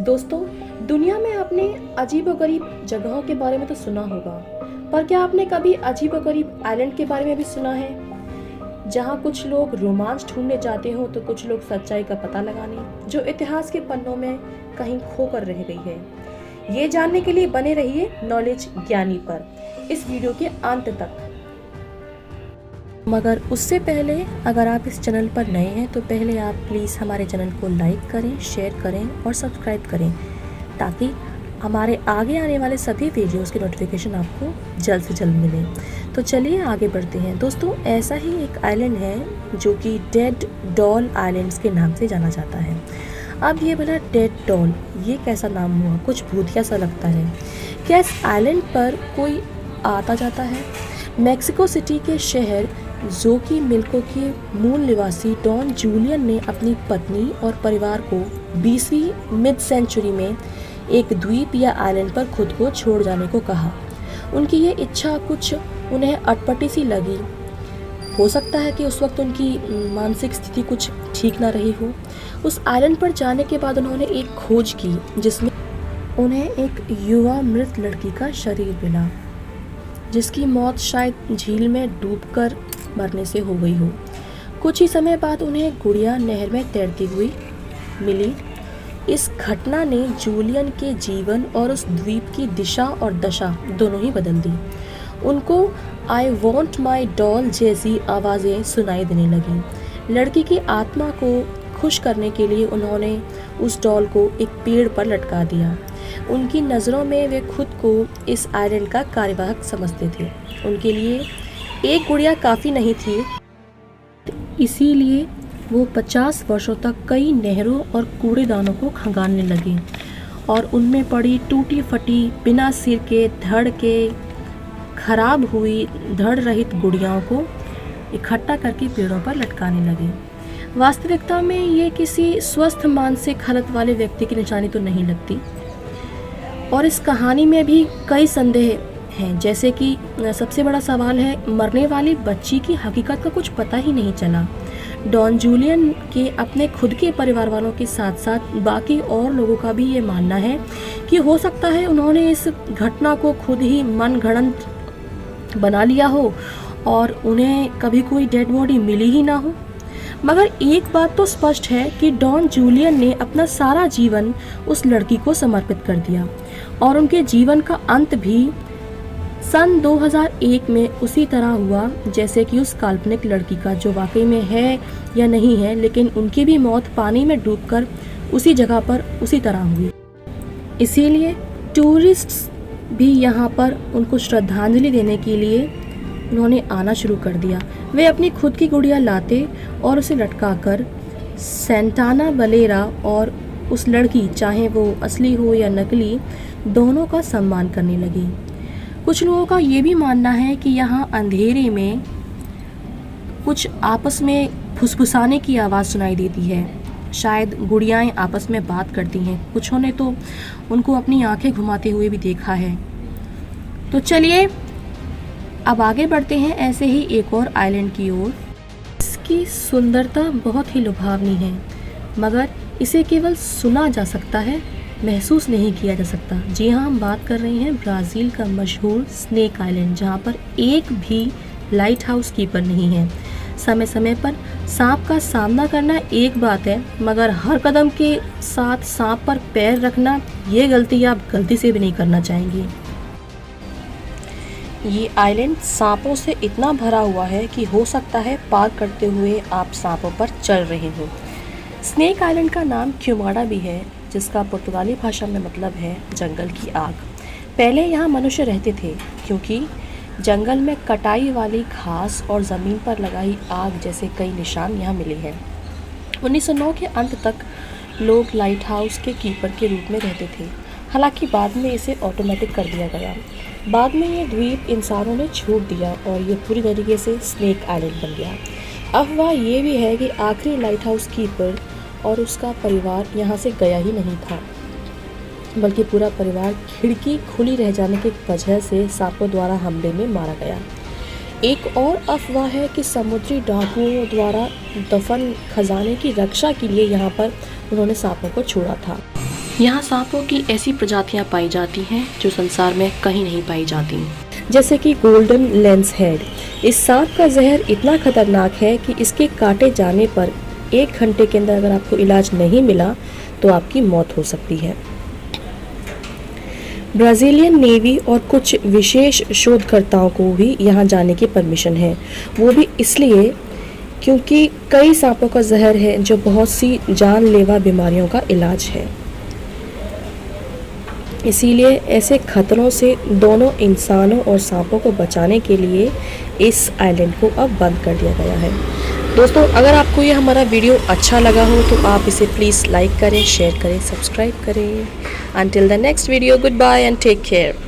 दोस्तों, दुनिया में आपने अजीबोगरीब जगहों के बारे में तो सुना होगा, पर क्या आपने कभी अजीबोगरीब आइलैंड के बारे में भी सुना है, जहां कुछ लोग रोमांच ढूंढने जाते हो तो कुछ लोग सच्चाई का पता लगाने, जो इतिहास के पन्नों में कहीं खोकर रह गई है। ये जानने के लिए बने रहिए नॉलेज ज्ञानी पर इस वीडियो के अंत तक। मगर उससे पहले अगर आप इस चैनल पर नए हैं तो पहले आप प्लीज़ हमारे चैनल को लाइक करें, शेयर करें और सब्सक्राइब करें, ताकि हमारे आगे आने वाले सभी वीडियोस की नोटिफिकेशन आपको जल्द से जल्द मिले। तो चलिए आगे बढ़ते हैं। दोस्तों, ऐसा ही एक आइलैंड है जो कि डेड डॉल आइलैंड्स के नाम से जाना जाता है। अब ये बना डेड डॉल, ये कैसा नाम हुआ? कुछ भूतिया सा लगता है। क्या इस आइलैंड पर कोई आता जाता है? मैक्सिको सिटी के शहर जोकीमिल्को के मूल निवासी डॉन जूलियन ने अपनी पत्नी और परिवार को 20वीं मिड सेंचुरी में एक द्वीप या आइलैंड पर खुद को छोड़ जाने को कहा। उनकी ये इच्छा कुछ उन्हें अटपटी सी लगी। हो सकता है कि उस वक्त उनकी मानसिक स्थिति कुछ ठीक ना रही हो। उस आइलैंड पर जाने के बाद उन्होंने एक खोज की जिसमें उन्हें एक युवा मृत लड़की का शरीर मिला, जिसकी मौत शायद झील में डूबकर मरने से हो गई हो। कुछ ही समय बाद उन्हें गुड़िया नहर में तैरती हुई मिली। इस घटना ने जूलियन के जीवन और उस द्वीप की दिशा और दशा दोनों ही बदल दी। उनको आई वॉन्ट माई डॉल जैसी आवाज़ें सुनाई देने लगी। लड़की की आत्मा को खुश करने के लिए उन्होंने उस डॉल को एक पेड़ पर लटका दिया। उनकी नज़रों में वे खुद को इस आइलैंड का कार्यवाहक समझते थे। उनके लिए एक गुड़िया काफ़ी नहीं थी, इसीलिए वो 50 वर्षों तक कई नहरों और कूड़ेदानों को खंगालने लगे और उनमें पड़ी टूटी फटी, बिना सिर के, धड़ के, खराब हुई, धड़ रहित गुड़ियाओं को इकट्ठा करके पेड़ों पर लटकाने लगे। वास्तविकता में ये किसी स्वस्थ मानसिक हालत वाले व्यक्ति की निशानी तो नहीं लगती। और इस कहानी में भी कई संदेह हैं, जैसे कि सबसे बड़ा सवाल है, मरने वाली बच्ची की हकीकत का कुछ पता ही नहीं चला। डॉन जूलियन के अपने खुद के परिवार वालों के साथ साथ बाकी और लोगों का भी ये मानना है कि हो सकता है उन्होंने इस घटना को खुद ही मनगढ़ंत बना लिया हो और उन्हें कभी कोई डेड बॉडी मिली ही ना हो। मगर एक बात तो स्पष्ट है कि डॉन जूलियन ने अपना सारा जीवन उस लड़की को समर्पित कर दिया और उनके जीवन का अंत भी सन 2001 में उसी तरह हुआ जैसे कि उस काल्पनिक लड़की का, जो वाकई में है या नहीं है, लेकिन उनकी भी मौत पानी में डूबकर उसी जगह पर उसी तरह हुई। इसीलिए टूरिस्ट्स भी यहाँ पर उनको श्रद्धांजलि देने के लिए उन्होंने आना शुरू कर दिया। वे अपनी खुद की गुड़िया लाते और उसे लटकाकर सेंटाना वलेरा और उस लड़की, चाहे वो असली हो या नकली, दोनों का सम्मान करने लगी। कुछ लोगों का ये भी मानना है कि यहाँ अंधेरे में कुछ आपस में फुसफुसाने की आवाज़ सुनाई देती है। शायद गुड़ियाएँ आपस में बात करती हैं। कुछों ने तो उनको अपनी आंखें घुमाते हुए भी देखा है। तो चलिए अब आगे बढ़ते हैं ऐसे ही एक और आइलैंड की ओर। इसकी सुंदरता बहुत ही लुभावनी है, मगर इसे केवल सुना जा सकता है, महसूस नहीं किया जा सकता। जी हाँ, हम बात कर रहे हैं ब्राज़ील का मशहूर स्नेक आइलैंड, जहाँ पर एक भी लाइट हाउस कीपर नहीं है। समय समय पर सांप का सामना करना एक बात है, मगर हर कदम के साथ सांप पर पैर रखना, ये गलती आप गलती से भी नहीं करना चाहेंगे। ये आइलैंड सांपों से इतना भरा हुआ है कि हो सकता है पार करते हुए आप सांपों पर चल रहे हो। स्नेक आइलैंड का नाम क्यूमाडा भी है, जिसका पुर्तगाली भाषा में मतलब है जंगल की आग। पहले यहाँ मनुष्य रहते थे, क्योंकि जंगल में कटाई वाली घास और ज़मीन पर लगाई आग जैसे कई निशान यहाँ मिले हैं। 1909 के अंत तक लोग लाइट हाउस के कीपर के रूप में रहते थे। हालांकि बाद में इसे ऑटोमेटिक कर दिया गया। बाद में ये द्वीप इंसानों ने छोड़ दिया और ये पूरी तरीके से स्नेक आइलैंड बन गया। अफवाह ये भी है कि आखिरी लाइट हाउस कीपर और उसका परिवार यहाँ से गया ही नहीं था, बल्कि पूरा परिवार खिड़की खुली रह जाने की वजह से सांपों द्वारा हमले में मारा गया। एक और अफवाह है कि समुद्री डाकुओं द्वारा दफन खजाने की रक्षा के लिए यहाँ पर उन्होंने सांपों को छोड़ा था। यहाँ सांपों की ऐसी प्रजातियाँ पाई जाती हैं जो संसार में कहीं नहीं पाई जाती, जैसे कि गोल्डन लेंस हेड। इस सांप का जहर इतना खतरनाक है कि इसके काटे जाने पर 1 घंटे के अंदर अगर आपको इलाज नहीं मिला तो आपकी मौत हो सकती है। ब्राज़ीलियन नेवी और कुछ विशेष शोधकर्ताओं को भी यहाँ जाने की परमिशन है, वो भी इसलिए क्योंकि कई सांपों का जहर है जो बहुत सी जानलेवा बीमारियों का इलाज है। इसीलिए ऐसे खतरों से दोनों इंसानों और सांपों को बचाने के लिए इस आइलैंड को अब बंद कर दिया गया है। दोस्तों, अगर आपको ये हमारा वीडियो अच्छा लगा हो तो आप इसे प्लीज़ लाइक करें, शेयर करें, सब्सक्राइब करें। Until the next video, goodbye and take care.